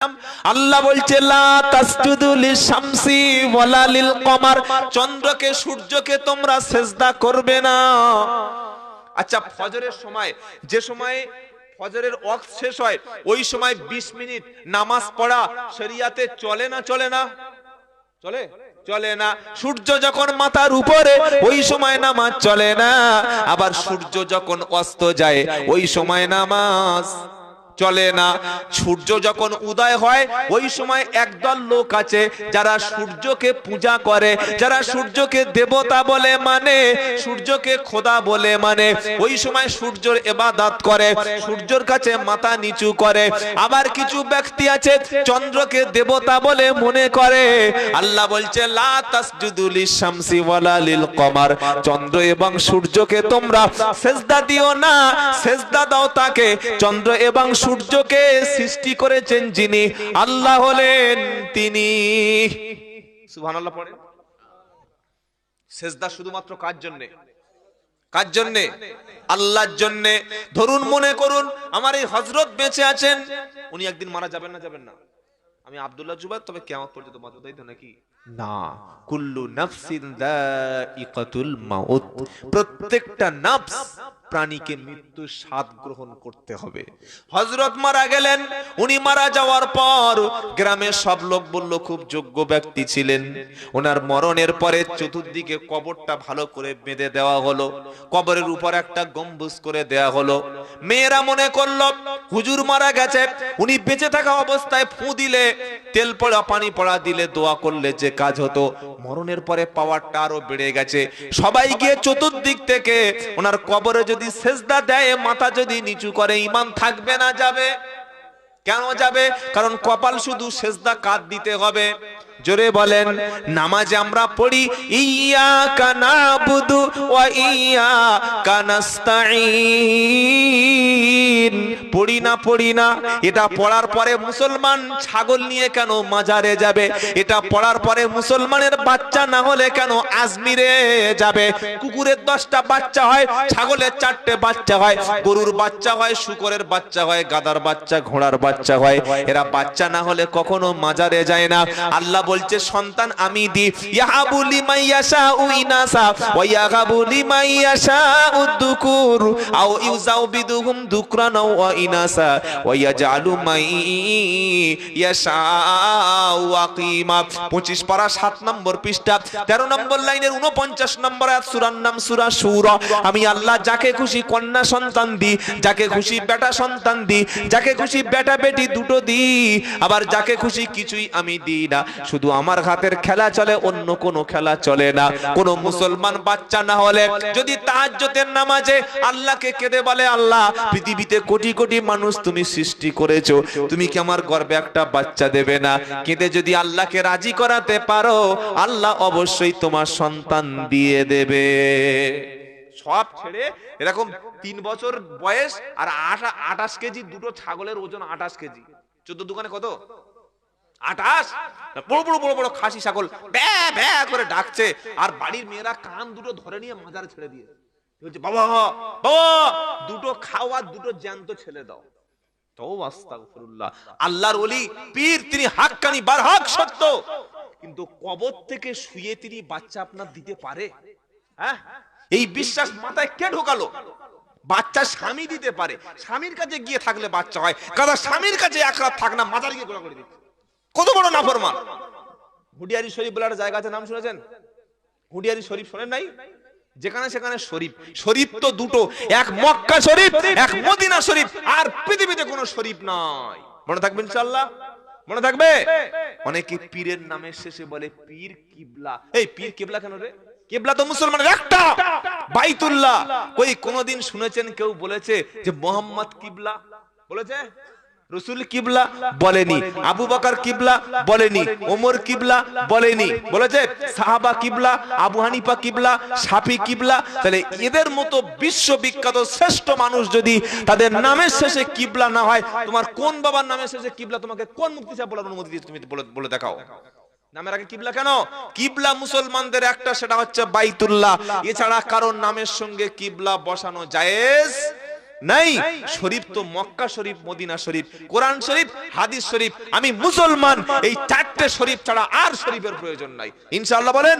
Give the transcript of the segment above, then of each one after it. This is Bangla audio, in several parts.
আল্লাহ বলছে লা তাসজুদু লিশ-শামসি ওয়ালা লিল-কমার, চন্দ্রকে সূর্যকে তোমরা সিজদা করবে না। আচ্ছা, ফজরের সময়, যে সময় ফজরের ওয়াক্ত শেষ হয়, ওই সময় 20 মিনিট নামাজ পড়া শরিয়াতে চলে না? চলে না? চলে? চলে না। সূর্য যখন মাথার উপরে ওই সময় নামাজ চলে না, আবার সূর্য যখন অস্ত যায় ওই সময় নামাজ চলে না। সূর্য যখন উদয় হয় ওই সময় একদল লোক আছে যারা সূর্যকে পূজা করে, যারা সূর্যকে দেবতা বলে মানে, সূর্যকে খোদা বলে মানে, ওই সময় সূর্যের ইবাদত করে, সূর্যের কাছে মাথা নিচু করে। আবার কিছু ব্যক্তি আছে চন্দ্রকে দেবতা বলে মনে করে। আল্লাহ বলছে লা তাসজুদু লিশ-শামসি ওয়ালা লিল-কমার, চন্দ্র এবং সূর্যকে তোমরা সিজদা দিও না, সিজদা দাও তাকে, চন্দ্র এবং সূর্যকে সৃষ্টি করেছেন যিনি, আল্লাহ হলেন তিনি। সুবহানাল্লাহ পড়ে। সিজদা শুধুমাত্র কার জন্য? কার জন্য? আল্লাহর জন্য। ধরুন, মনে করুন আমার এই হযরত বেঁচে আছেন, উনি একদিন মারা যাবেন না? যাবেন না? আমি আব্দুল্লাহ জুবায়ের, তবে কিয়ামত পর্যন্ত বাঁচবো, তাই তো নাকি? না, কুল্লু নাফসিন যায়িকাতুল মাউত, প্রত্যেকটা নফস, প্রাণীকে মৃত্যুর স্বাদ গ্রহণ করতে হবে। হযরত মারা গেলেন, উনি মারা যাওয়ার পর গ্রামের সব লোক বলল খুব যোগ্য ব্যক্তি ছিলেন। ওনার মরণের পরে চতুর্দিকে কবরটা ভালো করে বেঁধে দেওয়া হলো, কবরের উপর একটা গম্বুজ করে দেওয়া হলো। মেয়েরা মনে করলো হুজুর মারা গেছে, উনি বেঁচে থাকা অবস্থায় ফু দিলে, তেল পড়া পানি পড়া দিলে, দোয়া করলে যে কাজ হতো, মরণের পরে পাওয়ারটা আরো বেড়ে গেছে। সবাই গিয়ে চতুর্দিক থেকে ওনার কবরে যদি সেজদা দেয়, মাথা যদি নিচু করে, ঈমান থাকবে না যাবে? কেন যাবে? কারণ কপাল শুধু সেজদা কাঁধ দিতে হবে। জোরে বলেন। নামাজে আমরা পড়ি ইয়্যাকা না'বুদু ওয়া ইয়্যাকা নাস্তাঈন, পড়ি না? পড়ি না? এটা পড়ার পরে মুসলমান ছাগল নিয়ে কেন মাজারে যাবে? এটা পড়ার পরে মুসলমানের বাচ্চা না হলে কেন আজমিরে যাবে? কুকুরের 10টা বাচ্চা হয়, ছাগলের 4টে বাচ্চা হয়, গরুর বাচ্চা হয়, শুকরের বাচ্চা হয়, গাধার বাচ্চা, ঘোড়ার বাচ্চা হয়। এরা বাচ্চা না হলে কখনো মাজারে যায় না। আল্লাহ বলছে সন্তান আমি দি, ইয়াহাবু লিমান ইয়াশাউ ইনাসা ওয়া ইয়াহাবু লিমান ইয়াশাউ যুকুর আও ইউযাউবিদুহুম যুকরান ওয়া ইনাসা ওয়া ইয়াজআলু মান ইয়াশাউ আকিমা। 25 পারা 7 নম্বর পৃষ্ঠা 13 নম্বর লাইনের 49 নম্বর আয়াত, সূরার নাম সূরা শূরা। আমি আল্লাহ যাকে খুশি কন্যা সন্তান দি, যাকে খুশি বেটা সন্তান দি, যাকে খুশি বেটা বেটি দুটো দি, আবার যাকে খুশি কিছুই আমি দিই না। শুধু আমার হাতের খেলা চলে, অন্য কোনো খেলা চলে না। কোন মুসলমান বাচ্চা না হলে যদি তাহাজ্জুদের নামাজে আল্লাহকে কেঁদে বলে, আল্লাহ পৃথিবীতে কোটি কোটি মানুষ তুমি সৃষ্টি করেছো, তুমি কি আমার গর্ভে একটা বাচ্চা দেবে না? কেঁদে যদি আল্লাহকে রাজি করাতে পারো, আল্লাহ অবশ্যই তোমার সন্তান দিয়ে দেবে। সব ছেড়ে এরকম 3 বছর বয়স আর 28 কেজি দুটো ছাগলের ওজন 28 কেজি। 14 দোকানে কত? 28। বড় বড় বড় বড় খাসি ছাগল ব্যা ব্যা করে ডাকছে, আর বাড়ির মেয়েরা কান দুটো ধরে নিয়ে মাজারে ছেড়ে দিয়ে বলছে, বাবা বাবা দুটো খাও আর দুটো জ্যান্ত ছেলে দাও। তো আস্তাগফিরুল্লাহ। আল্লাহর ওলি পীর, তিনি হাক্কানি বারহাক সত্য, কিন্তু কবর থেকে শুয়ে তিনি বাচ্চা আপনার দিতে পারে? হ্যাঁ, এই বিশ্বাস মাথায় কে ঢোকালো? বাচ্চা স্বামী দিতে পারে, স্বামীর কাছে গিয়ে থাকলে বাচ্চা হয়। কারণ স্বামীর কাছে এক রাত থাক না, মাজারে গিয়ে গোলা করে দিচ্ছে। কত বড় নাফরমান। হুডিয়ারি শরীফ বলে একটা জায়গা আছে, নাম শুনেছেন? হুডিয়ারি শরীফ শোনেন নাই? যেখানে সেখানে শরীফ। শরীফ তো দুটো, এক মক্কা শরীফ, এক মদিনা শরীফ, আর পৃথিবীতে কোনো শরীফ নাই। মনে থাকবে ইনশাআল্লাহ? মনে থাকবে? অনেকে পীরের নামের শেষে বলে পীর কিবলা। এই পীর কিবলা কেন রে? কিবলা তো মুসলমানের একটা, বাইতুল্লাহ। কই কোনদিন শুনেছেন কেউ বলেছে যে মোহাম্মদ কিবলা? বলেছে? রাসূল কিবলা বলেনি, আবু বকর কিবলা বলেনি, ওমর কিবলা বলেনি। বলেছে সাহাবা কিবলা, আবু হানিফা কিবলা, শাফি কিবলা। তাহলে এদের মতো বিশ্ববিখ্যাত শ্রেষ্ঠ মানুষ যদি তাদের নামের শেষে কিবলা না হয়, তোমার কোন বাবার নামের শেষে কিবলা? তোমাকে কোন মুফতি সাহেব বলার অনুমতি দিয়েছে? তুমি বলে দেখাও। নামের আগে কিবলা কেন? কিবলা মুসলমানদের একটা, সেটা হচ্ছে বাইতুল্লাহ। এছাড়া কারোর নামের সঙ্গে কিবলা বসানো জায়েজ নাই। শরীফ তো মক্কা শরীফ, মদিনা শরীফ, কোরআন শরীফ, হাদিস শরীফ। আমি মুসলমান, এই চারটে শরীফ ছাড়া আর শরীফের প্রয়োজন নাই। ইনশাআল্লাহ বলেন,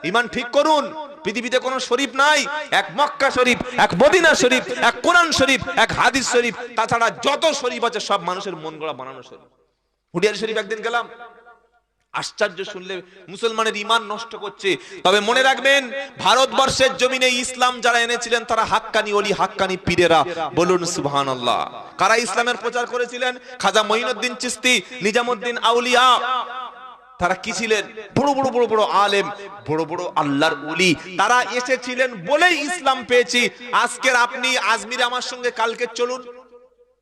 ঈমান ঠিক করুন। পৃথিবীতে কোনো শরীফ নাই, এক মক্কা শরীফ, এক মদিনা শরীফ, এক কোরআন শরীফ, এক হাদিস শরীফ। তাছাড়া যত শরীফ আছে সব মানুষের মন গড়া বানানো শরীফ। হুডিয়ার শরীফ একদিন গেলাম, আশ্চর্য, শুনলে মুসলমানের ঈমান নষ্ট করছে। তবে মনে রাখবেন, ভারতবর্ষের জমিনে ইসলাম যারা এনেছিলেন তারা হাক্কানি ওলি, হাক্কানি পীরেরা। বলুন সুবহানাল্লাহ। কারা ইসলামের প্রচার করেছিলেন? খাজা মঈনুদ্দিন চিশতি, নিজামুদ্দিন আউলিয়া। তারা কি ছিলেন? বড় বড় বড় বড় আলেম, বড় বড় আল্লাহর ওলি। তারা এসেছিলেন বলেই ইসলাম পেয়েছি। আজকের আপনি আজমিরে আমার সঙ্গে কালকে চলুন,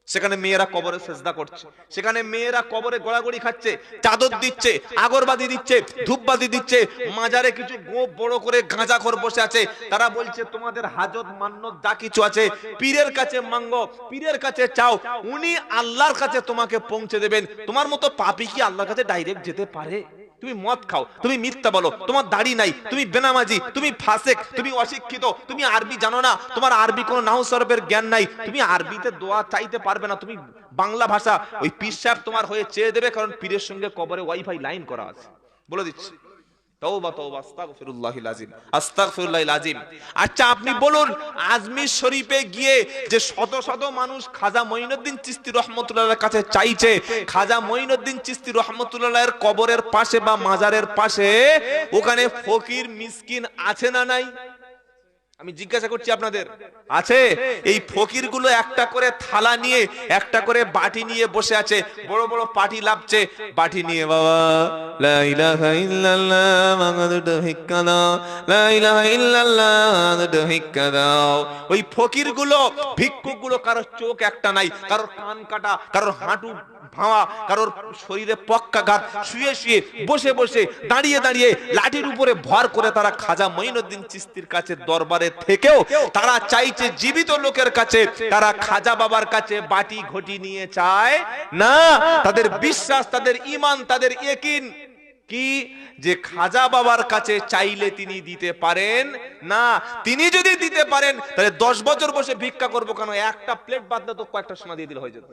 সেখানে মেয়েরা কবরে সেজদা করছে, সেখানে মেয়েরা কবরে গোড়াগড়ি খাচ্ছে, চাদর দিচ্ছে, আগরবাতি দিচ্ছে, ধূপবাতি দিচ্ছে। মাজারে কিছু গোপ বড় করে গাঁজাখোর বসে আছে। তারা বলছে তোমাদের হাজত মান্নত যা কিছু আছে পীরের কাছে মাঙ্গো, পীরের কাছে চাও, উনি আল্লাহর কাছে তোমাকে পৌঁছে দেবেন। তোমার মতো পাপী কি আল্লাহর কাছে ডাইরেক্ট যেতে পারে? তুমি মদ খাও, তুমি মিথ্যা বলো, তোমার দাড়ি নাই, তুমি বেনামাজি, তুমি ফাসেক, তুমি অশিক্ষিত, তুমি আরবি জানো না, তোমার আরবি কোনো নাহু সরফের জ্ঞান নাই, তুমি আরবিতে দোয়া চাইতে পারবে না, তুমি বাংলা ভাষা, ওই পীর সাহেব তোমার হয়ে চেয়ে দেবে, কারণ পীরের সঙ্গে কবরে ওয়াইফাই লাইন করা আছে। বলে দিচ্ছি, তওবা তওবা, আস্তাগফিরুল্লাহিল আযীম, আস্তাগফিরুল্লাহিল আযীম। আচ্ছা আপনি বলুন, আজমির শরীফে গিয়ে যে শত শত মানুষ খাজা মঈনুদ্দিন চিশতি রহমাতুল্লাহর কাছে চাইছে, খাজা মঈনুদ্দিন চিশতি রহমাতুল্লাহর কবরের পাশে বা মাজারের পাশে ওখানে ফকির মিসকিন আছে না নাই? আমি জিজ্ঞাসা করছি আপনাদের, আছে? এই ফকির গুলো একটা করে থালা নিয়ে, একটা করে বাটি নিয়ে বসে আছে, বড় বড় পাটি লাভছে, বাটি নিয়ে, বাবা লা ইলাহা ইল্লাল্লাহ মুহাম্মাদুর রাসূলুল্লাহ, লা ইলাহা ইল্লাল্লাহ ভিক্ষা দাও। ওই ফকির গুলো, ভিক্ষুক গুলো, কারোর চোখ একটা নাই, কারোর কান কাটা, কারোর হাঁটু ভাঙা, কারোর শরীরে পক্কাঘাত, শুয়ে শুয়ে, বসে বসে, দাঁড়িয়ে দাঁড়িয়ে, লাঠির উপরে ভর করে তারা খাজা মঈনুদ্দিন চিশতির কাছে দরবারে থেকেও তারা চাইছে জীবিত লোকের কাছে, তারা খাজা বাবার কাছে বাটি ঘটি নিয়ে চায় না। তাদের বিশ্বাস, তাদের ঈমান, তাদের ইয়াকিন কি, যে খাজা বাবার কাছে চাইলে তিনি দিতে পারেন না। তিনি যদি দিতে পারেন তাহলে 10 বছর বসে ভিক্ষা করবো কেন? একটা প্লেট বাদ তো কয়েকটা সোনা দিয়ে দিলে হয়ে যেত।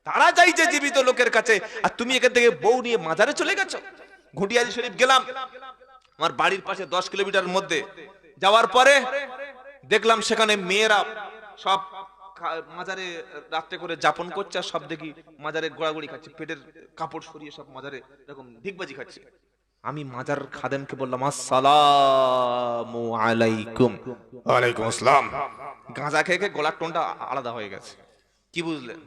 তারা চাইছে জীবিত লোকের কাছে, আর তুমি এখান থেকে বউ নিয়ে মাজারে চলে গেছো। ঘুটিয়ারি শরীফ গেলাম, আমার বাড়ির পাশে 10 কিলোমিটার মধ্যে। যাওয়ার পরে দেখলাম সেখানে মেয়েরা সব মাজারে রাত্রে করে যাপন করছে, আর সব দেখি মাজারে গোড়াগড়ি খাচ্ছে, পেটের কাপড় সরিয়ে সব মাজারে এরকম ঢিকবাজি খাচ্ছে। আমি মাজার খাদেমকে বললাম, আসসালামু আলাইকুম। ওয়ালাইকুম আসসালাম। গাঁজা খেয়ে খেয়ে গলার টোনটা আলাদা হয়ে গেছে। কি বুঝলেন?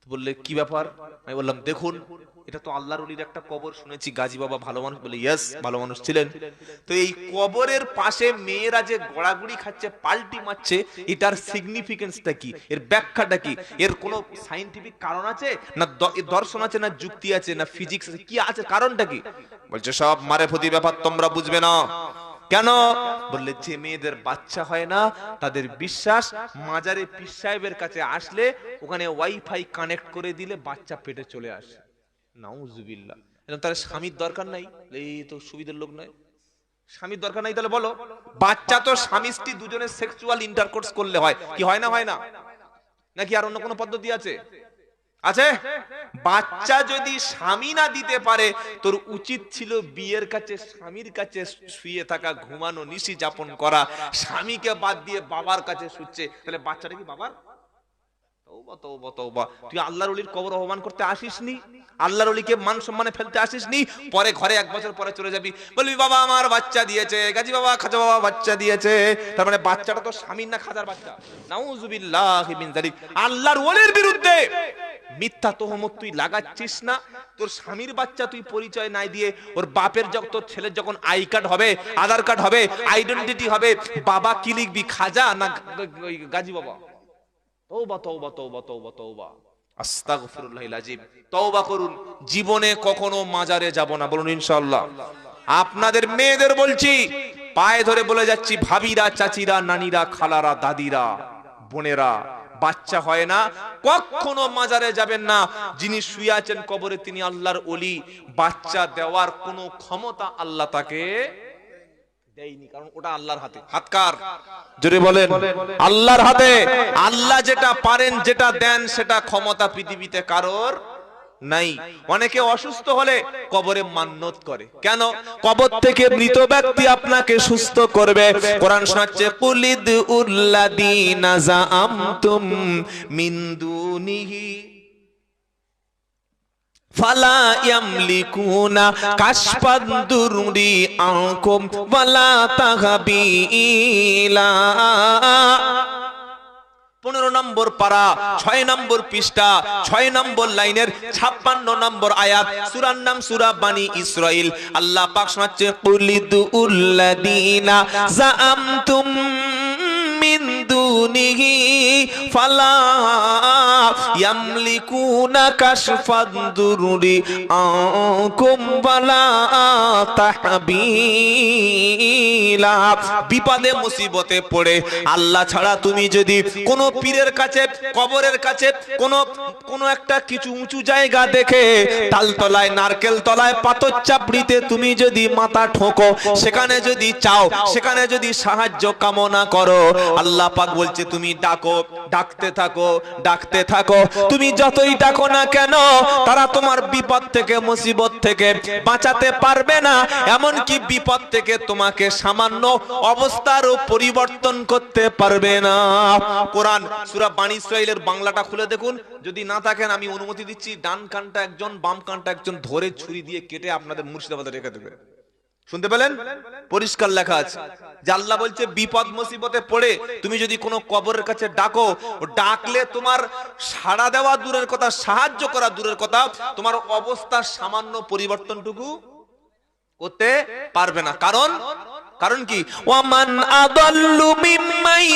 বললে কি ব্যাপার? আমি বললাম, দেখুন এটা তো আল্লাহর ওলির একটা কবর, শুনেছি গাজী বাবা ভালো মানুষ। বলে ইয়েস, ভালো মানুষ ছিলেন। তো এই কবরের পাশে মেয়েরা যে গড়াগড়ি খাচ্ছে, পাল্টি মারছে, এটার সিগনিফিকেন্সটা কি? এর ব্যাখ্যাটা কি? এর কোনো সায়েন্টিফিক কারণ আছে না, দর্শন আছে না, যুক্তি আছে না, ফিজিক্স আছে? কি আছে, কারণটা কি? বলছে সব মারেফতি ব্যাপার, তোমরা বুঝবে না। কেন? বললে যে মেয়েদের বাচ্চা হয় না, তাদের বিশ্বাস মাজারে পীর সাহেবের কাছে আসলে ওখানে ওয়াইফাই কানেক্ট করে দিলে বাচ্চা পেটে চলে আসে। নাউজুবিল্লাহ। এরকম তার স্বামীর দরকার নাই, এই তো সুবিধার লোক নয়। স্বামীর দরকার নাই তাহলে বলো, বাচ্চা তো স্বামী স্ত্রী দুজনের সেক্সুয়াল ইন্টারকোর্স করলে হয়। কি হয় না? হয় না নাকি আর অন্য কোনো পদ্ধতি আছে? আছে? বাচ্চা যদি স্বামী না দিতে পারে, তোর উচিত ছিল বিয়ের কাছে, স্বামীর কাছে শুয়ে থাকা, ঘুমানো, নিশি যাপন করা। স্বামীকে বাদ দিয়ে বাবার কাছে শুচ্ছে, তাহলে বাচ্চাটা কি বাবার? তওবা তওবা তওবা। তুই আল্লাহর ওলির কবর অপমান করতে আসিসনি, আল্লাহর ওলিকে মান সম্মানে ফেলতে আসিসনি। পরে ঘরে 1 বছর পরে চলে যাবি, বলবি বাবা আমার বাচ্চা দিয়েছে, গাজী বাবা, খাজা বাবা বাচ্চা দিয়েছে। তার মানে বাচ্চাটা তো স্বামীর না খাজার বাচ্চা। নাউজুবিল্লাহি মিন যালিক। আল্লাহর ওলির বিরুদ্ধে মিথ্যা তহমত তুই লাগাচ্ছিস না। তোর স্বামীর বাচ্চা তুই পরিচয় নাই দিয়ে, ওর বাপের যখন, তোর ছেলের যখন আই কার্ড হবে, আধার কার্ড হবে, আইডেন্টিটি হবে, বাবা কি লিখবি, খাজা না গাজী বাবা? তওবা তওবা তওবা তওবা তওবা, আস্তাগফিরুল্লাহিল আযীম। তওবা করুন, জীবনে কখনো মাজারে যাব না। বলুন ইনশাআল্লাহ। আপনাদের মেয়েদের বলছি, পায়ে ধরে বলে যাচ্ছি, ভাবিরা, চাচিরা, নানিরা, খালারা, দাদিরা, বোনেরা, বাচ্চা হয় না কখনো মাজারে যাবেন না। যিনি শুয়ে আছেন কবরে তিনি আল্লাহর ওলি। বাচ্চা দেওয়ার কোনো ক্ষমতা আল্লাহ তাকে দেয়নি, কারণ ওটা আল্লাহর হাতে। হাত কার? জোরে বলেন। আল্লাহর হাতে। আল্লাহ যেটা পারেন, যেটা দেন, সেটা ক্ষমতা পৃথিবীতে কারোর নাই। অনেকে অসুস্থ হলে কবরে মান্নত করে, কেন? কবর থেকে মৃত ব্যক্তি আপনাকে সুস্থ করবে। কোরআন শোনাচ্ছে কুলিদ উল্লাযীনা যাআমতুম মিন দুনিহি ফালা ইয়ামলিকুনা কাশফাদ দুররি আনকুম ওয়ালা তাহবিলা। 15 নম্বর পারা 6 নম্বর পৃষ্ঠা 6 নম্বর লাইনের 56 নম্বর আয়াত, সূরার নাম সূরা বানি ইসরাইল। আল্লাহ পাক শোনাচ্ছে কুলিদুল্লাযীনা যাআমতুম মিন দুনিহি ফালা ইয়ামলিকুনা কাশফাদ দুররি আনকুম ওয়ালা তাহবিলা। বিপদে মুসিবতে পড়ে আল্লাহ ছাড়া তুমি যদি কোনো পীরের কাছে, কবরের কাছে, কোনো একটা কিছু উঁচু জায়গা দেখে তালতলায়, নারকেল তলায়, পাথর চাপড়িতে তুমি যদি মাথা ঠোকো, সেখানে যদি চাও, সেখানে যদি সাহায্য কামনা করো, আল্লাহ পাক বলছে তুমি ডাকো, ডাকতে থাকো, ডাকতে থাকো। তুমি যতই ডাকো না কেন, তারা তোমার বিপদ থেকে, মুসিবত থেকে বাঁচাতে পারবে না। এমন কি বিপদ থেকে তোমাকে সামান্য অবস্থারও পরিবর্তন করতে পারবে না। কোরআন সূরা বানি ইসরাইলের বাংলাটা খুলে দেখুন। যদি না থাকেন আমি অনুমতি দিচ্ছি, ডান কানটা একজন, বাম কানটা একজন ধরে ছুরি দিয়ে কেটে আপনাদের মুর্শিদাবাদে রেখে দেবে। শুনতে পেলেন? পরিষ্কার লেখা আছে যে আল্লাহ বলছে বিপদ মুসিবতে পড়ে তুমি যদি কোনো কবরের কাছে ডাকো, ডাকলে তোমার সাড়া দেওয়া দূরের কথা, সাহায্য করা দূরের কথা, তোমার অবস্থার সামান্য পরিবর্তনটুকু করতে পারবে না। কারণ কি? ওয়ামান আদাল্লু মিম্মাই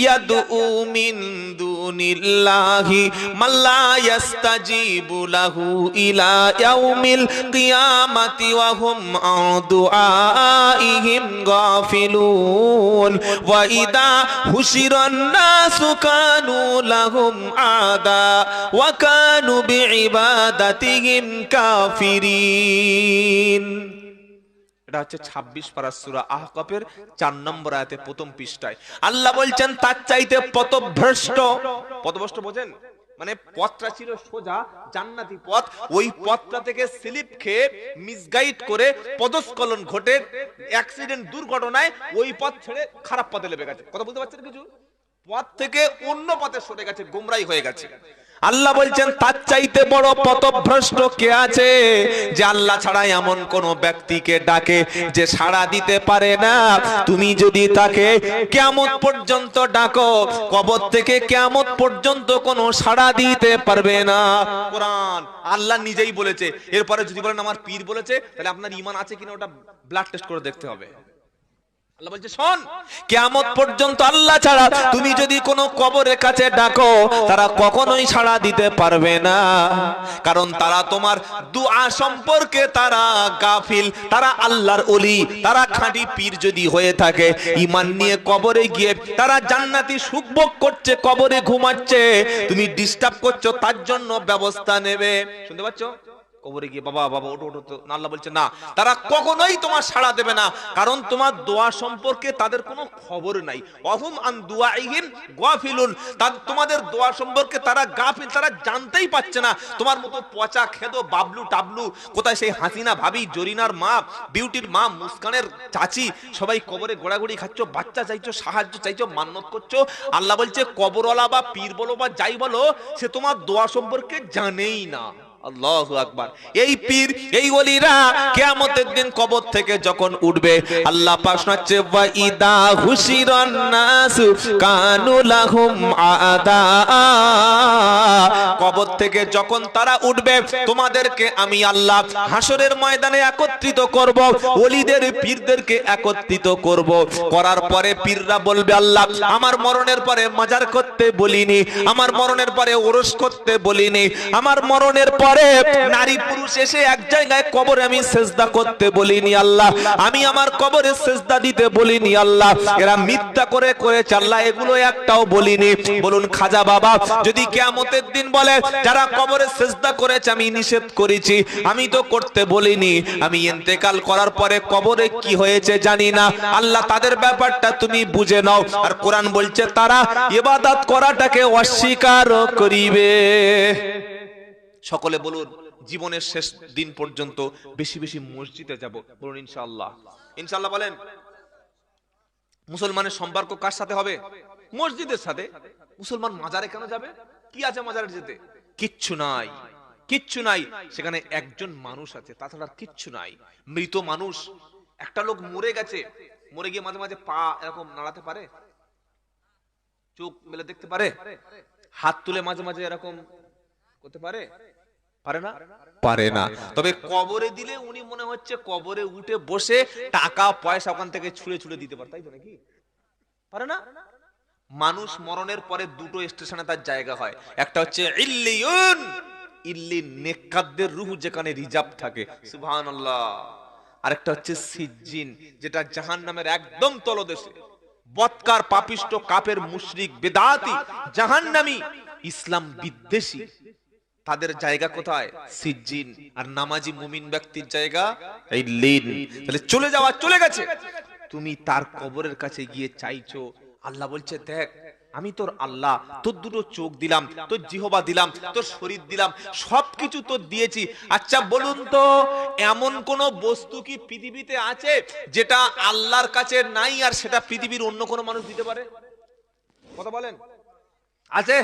ইয়াদউ মিন দুনিল্লাহি মাল্লা ইয়াস্তাজিবু লাহু ইলা ইয়াউমিল কিয়ামাতি ওয়া হুম আন দুআইহিম গাফিলুন ওয়া ইদা হুশিরান নাসু কানু লাহুম আদা ওয়া কানু বিইবাদাতিহিম কাফিরিন। এটা হচ্ছে 26 পারা সূরা আহকাফের 4 নম্বর আয়াতে প্রথম পৃষ্ঠায় আল্লাহ বলছেন তার চাইতে পথভ্রষ্ট। পথভ্রষ্ট বোঝেন? মানে পথটা ছিল সোজা জান্নাতি পথ, ওই পথটা থেকে স্লিপ খেয়ে মিসগাইড করে পদস্খলন ঘটে অ্যাক্সিডেন্ট, দুর্ঘটনায় ওই পথ ছেড়ে খারাপ পথে লেগে গেছে। কথা বলতে পারছেন কিছু? পথ থেকে অন্য পথে সরে গেছে, গোমরাই হয়ে গেছে। আল্লাহ বলছেন তার চাইতে বড় পথভ্রষ্ট কে আছে, যে আল্লাহ ছাড়া এমন কোন ব্যক্তিকে ডাকে যে সাড়া দিতে পারে না। তুমি যদি তাকে কিয়ামত পর্যন্ত ডাকো, কবর থেকে কিয়ামত পর্যন্ত কোনো সাড়া দিতে পারবে না। কোরআন আল্লাহ নিজেই বলেছে। এরপরে যদি বলেন আমার পীর বলেছে, তাহলে আপনার ঈমান আছে কিনা ওটা ব্লাড টেস্ট করে দেখতে হবে। আল্লাহ বলছে শোন, কিয়ামত পর্যন্ত আল্লাহ ছাড়া তুমি যদি কোনো কবরের কাছে ডাকো, তারা কখনোই সাড়া দিতে পারবে না। কারণ তারা তোমার দুআ সম্পর্কে তারা গাফিল, তারা আল্লাহর ওলি, তারা খাঁটি পীর যদি হয়ে থাকে, ঈমান নিয়ে কবরে গিয়ে তারা জান্নাতি সুখ ভোগ করছে, কবরে ঘুমাচ্ছে, তুমি ডিস্টার্ব করছো, তার জন্য ব্যবস্থা নেবে। শুনতে পাচ্ছ? কবরে গিয়ে বাবা বাবা ওঠো ওঠো, তো আল্লাহ বলছে না, তারা কখনোই তোমার সাড়া দেবে না। কারণ তোমার দোয়া সম্পর্কে তাদের কোনো খবর নাই। ওয়াহুম আন দুআইহিম গাফিলুন, তোমাদের দোয়া সম্পর্কে তারা গাফিল, তারা জানতেই পাচ্ছে না। তোমার মতো পচা খেদো বাবলু টাবলু, কোথায় সেই হাসিনা ভাবি, জরিনার মা, বিউটির মা, মুস্কানের চাচি, সবাই কবরে গোড়াগড়ি খাচ্ছ, বাচ্চা চাইছো, সাহায্য চাইছো, মান্নত করছো। আল্লাহ বলছে কবরওয়ালা বা পীর বলো বা যাই বলো, সে তোমার দোয়া সম্পর্কে জানেই না। আল্লাহু আকবার। এই পীর, এই ওলিরা কিয়ামতের দিন কবর থেকে যখন উঠবে, আল্লাহ পাক শোনাচ্ছে ওয়া ইদা হুশিরান নাসু কানু লাহুম আদা। কবর থেকে যখন তারা উঠবে, তোমাদেরকে আমি আল্লাহ হাসরের ময়দানে একত্রিত করব, ওলিদের পীরদেরকে একত্রিত করব। করার পরে পীররা বলবে আল্লাহ আমার মরণের পরে মাজার করতে বলিনি, আমার মরণের পরে ওরস করতে বলিনি, আমার মরণের পর পরে নারী পুরুষ এসে এক জায়গায় কবরে আমি সেজদা করতে বলিনি আল্লাহ, আমি আমার কবরে সেজদা দিতে বলিনি আল্লাহ। এরা মিথ্যা করে করেছে আল্লাহ, এগুলো একটাও বলিনি। বলুন খাজা বাবা যদি কিয়ামতের দিন বলে যারা কবরে সেজদা করেছে আমি নিষেধ করেছি, আমি তো করতে বলিনি, আমি ইন্তেকাল করার পরে কবরে কি হয়েছে জানি না, আল্লাহ তাদের ব্যাপারটা তুমি বুঝে নাও। আর কোরআন বলছে তারা ইবাদত করাটাকে অস্বীকার করিবে। সকলে বলুন জীবনের শেষ দিন পর্যন্ত বেশি বেশি মসজিদে যাব, বলুন ইনশাআল্লাহ। ইনশাআল্লাহ বলেন। মুসলমানের সম্পর্ক কার সাথে হবে? মসজিদের সাথে। মুসলমান মাজারে কেন যাবে? কি আছে মাজারে যেতে? কিচ্ছু নাই, কিচ্ছু নাই। সেখানে একজন মানুষ আছে, তাছাড়া কিচ্ছু নাই। মৃত মানুষ। একটা লোক মরে গেছে, মরে গিয়ে মাঝে মাঝে পা এরকম নাড়াতে পারে, চোখ মেলে দেখতে পারে, হাত তুলে মাঝে মাঝে এরকম করতে পারে, পারে না? পারে না। তবে কবরে দিলে উনি মনে হচ্ছে কবরে উঠে বসে টাকা পয়সা ওখান থেকে ছুঁড়ে ছুঁড়ে দিতে পারে, তাই তো নাকি? পারে না? মানুষ মরণের পরে দুটো স্টেশনে তার জায়গা হয়, একটা হচ্ছে ইল্লিয়ুন, ইল্লিন নেককারদের রূহ যেখানে রিজার্ভ থাকে, সুবহানাল্লাহ। আরেকটা হচ্ছে সিজ্জিন, যেটা জাহান্নামের একদম তলদেশে। বদকার পাপিষ্ট কাফের মুশরিক বেদাতি জাহান্নামী ইসলাম বিদ্বেষী তাদের জায়গা কোথায়? সিজ্জিন। আর নামাজি মুমিন ব্যক্তির জায়গা ইল্লিন। তাহলে চলে যাওয়া চলে গেছে, তুমি তার কবরের কাছে গিয়ে চাইছো। আল্লাহ বলছে দেখ আমি তোর আল্লাহ, তোর দুটো চোখ দিলাম, তোর জিহবা দিলাম, তোর শরীর দিলাম, সবকিছু তোর দিয়েছি। আচ্ছা বলুন তো এমন কোন বস্তু কি পৃথিবীতে আছে যেটা আল্লাহর কাছে নাই আর সেটা পৃথিবীর অন্য কোনো মানুষ দিতে পারে? কথা বলেন। আছে?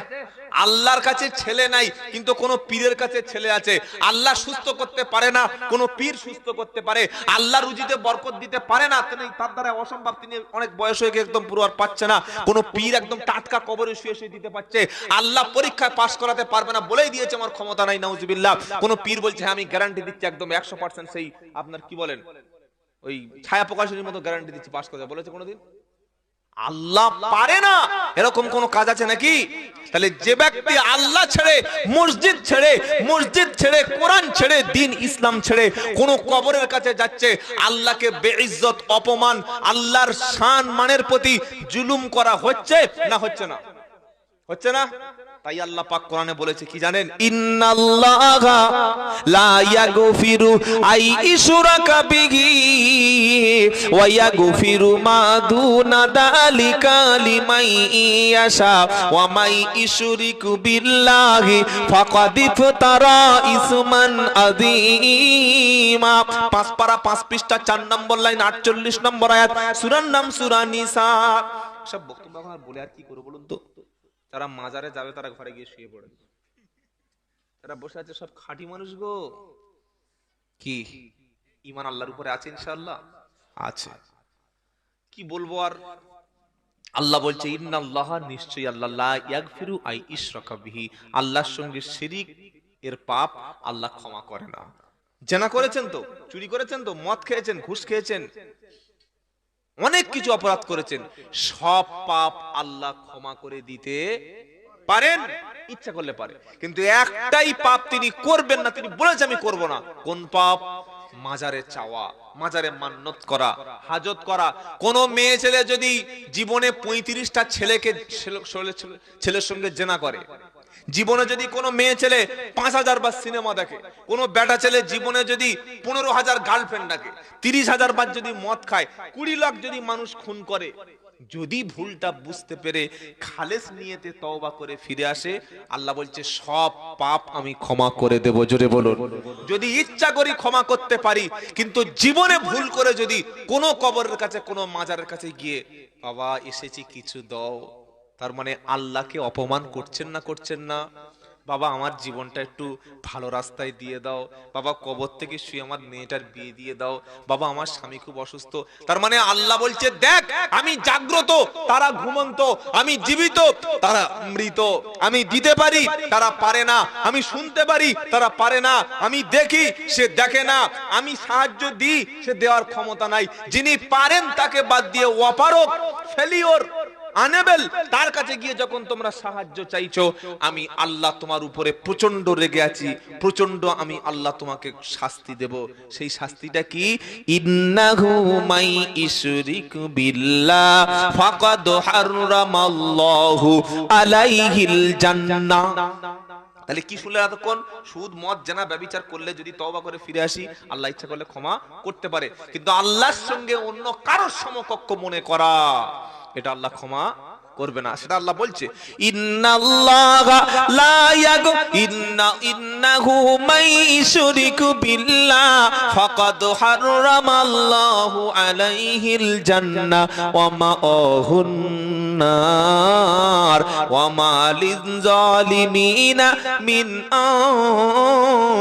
আল্লাহর কাছে ছেলে নাই কিন্তু কোন পীরের কাছে ছেলে আছে। আল্লাহ সুস্থ করতে পারে না, কোন পীর সুস্থ করতে পারে। আল্লাহ রুজিতে বরকত দিতে পারে না, তার দ্বারা অসম্ভব, তিনি অনেক বয়স হয়ে গিয়ে একদম পুরো আর পাচ্ছে না। কোন পীর একদম টাটকা কবরে শুয়ে শুয়ে দিতে পারছে। আল্লাহ পরীক্ষায় পাস করাতে পারবে না, বলেই দিয়েছে আমার ক্ষমতা নাই, নাউজুবিল্লাহ। কোন পীর বলছে হ্যাঁ আমি গ্যারান্টি দিচ্ছি একদম 100% সেই আপনার কি বলেন ওই ছায়া প্রকাশের মতো গ্যারান্টি দিচ্ছি পাস করতে, বলেছে কোনদিন? আল্লাহ পারে না, এরকম কোন কাজ আছে নাকি? তাহলে যে ব্যক্তি আল্লাহ ছেড়ে, মসজিদ ছেড়ে কোরআন ছেড়ে, দিন ইসলাম ছেড়ে কোন কবরের কাছে যাচ্ছে, আল্লাহকে বেইজ্জত অপমান, আল্লাহর শান মানের প্রতি জুলুম করা হচ্ছে না হচ্ছে না? হচ্ছে না? তাই আল্লাহ পাক কোরআনে বলেছে কি জানেন? ইন্নাল্লাহা লা ইয়াগফিরু আই ইশরাকা বিহি ওয়া ইয়াগফিরু মা দুনা যালিকা লিমান ইয়াশা ওয়া মাই ইশরিকু বিল্লাহি ফাকাদ ইফতারা ইসমান আযীমা। 5 পারা 5 পৃষ্ঠা 4 নম্বর লাইন 48 নম্বর আয়াত, সূরার নাম সূরা নিসা। সব বক্তব্য আমার বলে আর কি করব বলুন তো? যারা মাজারে যাবে তারা ঘরে গিয়ে শুয়ে পড়ে, যারা বসে আছে সব খাঁটি মানুষ গো। কি ঈমান আল্লাহর উপরে আছে? ইনশাআল্লাহ আছে। কি বলবো আর? আল্লাহ বলছে ইন্নাল্লাহা, নিশ্চয়ই আল্লাহ, লা ইয়াগফিরু আই ইশরাকা বিহি, আল্লাহর সঙ্গে শিরিক এর পাপ আল্লাহ ক্ষমা করে না। জেনা করেছেন তো, চুরি করেছেন তো, মদ খেয়েছেন, ঘুষ খেয়েছেন, অনেক কিছু অপরাধ করেছেন, সব পাপ আল্লাহ ক্ষমা করে দিতে পারেন, ইচ্ছা করলে পারে। কিন্তু একটাই পাপ তিনি করবেন না, তিনি বলেছেন আমি করব না। কোন পাপ? মাজারে চাওয়া, মাজারে মান্নত করা, হাজত করা। কোন মেয়ে ছেলে যদি জীবনে 35টা ছেলের সঙ্গে জেনা করে, জীবনে যদি কোনো মেয়ে ছেলে 5000 বার সিনেমা দেখে, কোনো বেটা ছেলে জীবনে যদি 15000 গার্লফ্রেন্ড ডাকে, 30000 বার যদি মদ খায়, 20 লাখ যদি মানুষ খুন করে, যদি ভুলটা বুঝতে পেরে খালেস নিয়তে তওবা করে ফিরে আসে, আল্লাহ বলছে সব পাপ আমি ক্ষমা করে দেব। জোরে বলুন। যদি ইচ্ছা করি ক্ষমা করতে পারি, কিন্তু জীবনে ভুল করে যদি কোনো কবরের কাছে, কোনো মাজারের কাছে গিয়ে বাবা এসেছি কিছু দাও, তার মানে আল্লাহকে অপমান করছেন না? করছেন না? বাবা আমার জীবনটা একটু ভালো রাস্তায় দিয়ে দাও, বাবা কবর থেকে শুয়ে আমার মেয়েটার বিয়ে দিয়ে দাও, বাবা আমার স্বামী খুব অসুস্থ, তার মানে আল্লাহ বলছে দেখ আমি জাগ্রত, তারা ঘুমন্ত, আমি জীবিত, তারা মৃত, আমি দিতে পারি, তারা পারে না, আমি শুনতে পারি, তারা পারে না, আমি দেখি, সে দেখে না, আমি সাহায্য দিই, সে দেওয়ার ক্ষমতা নাই, যিনি পারেন তাকে বাদ দিয়ে অপারক, ফেলিওর, আনেবেল, তার কাছে গিয়ে যখন তোমরা সাহায্য চাইছো, আমি আল্লাহ তোমার উপরে প্রচন্ড রেগে আছি, প্রচন্ড আমি আল্লাহ তোমাকে শাস্তি দেব। সেই শাস্তিটা কি? ইন্নাহু মাই ইশরিক বিল্লাহ ফাকাদ হারামাল্লাহু আলাইহিল জান্নাহ। তাহলে কি শুনলে এতক্ষণ? সুদ মদ জেনা ব্যভিচার করলে যদি তওবা করে ফিরে আসি, আল্লাহ ইচ্ছা করলে ক্ষমা করতে পারে, কিন্তু আল্লাহর সঙ্গে অন্য কারোর সমকক্ষ মনে করা, এটা আল্লাহ ক্ষমা করবে না। সেটা আল্লাহ বলছে, ইন্নাল্লাহা লা ইন্নাহু মাইশুরিকু বিল্লাহ ফাকাদ হারামাল্লাহু আলাইহিল জান্নাহ ওয়া মাআহুন নার ওয়া মা লিয-যালিমিনা মিন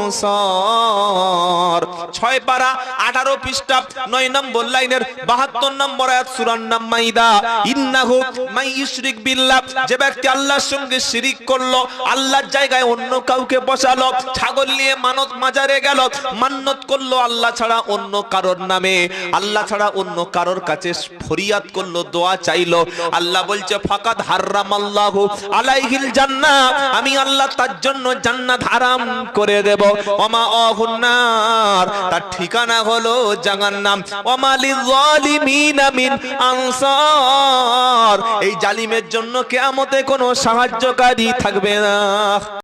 আনসার। 6 পারা 18 পৃষ্ঠা 9 নম্বর লাইনের 72 নম্বর আয়াত সূরার নাম মাইদা। ইন্নাহু মাইশুরিক বিল্লাহ, যে ব্যক্তি আল্লাহর সঙ্গে শিরিক করলো, আল্লাহর জায়গায় অন্য কাউকে বসালো, ছাগল নিয়ে মানত মাজারে গেল, মান্নত করলো আল্লাহ ছাড়া অন্য কারোর নামে, আল্লাহ ছাড়া অন্য কারোর কাছে ফরিয়াদ করলো, দোয়া চাইলো, আল্লাহ বলছে ফাকাদ হারামাল্লাহু আলাইহিল জান্নাহ, আমি আল্লাহ তার জন্য জান্নাত হারাম করে দেব। ওমা অহুন্নার, তার ঠিকানা হলো জাহান্নাম। ওমা লিয-যালিমিনা মিন আনসার, এই জালিমের জন্য কিয়ামতে কোনো সাহায্যকারী থাকবে না।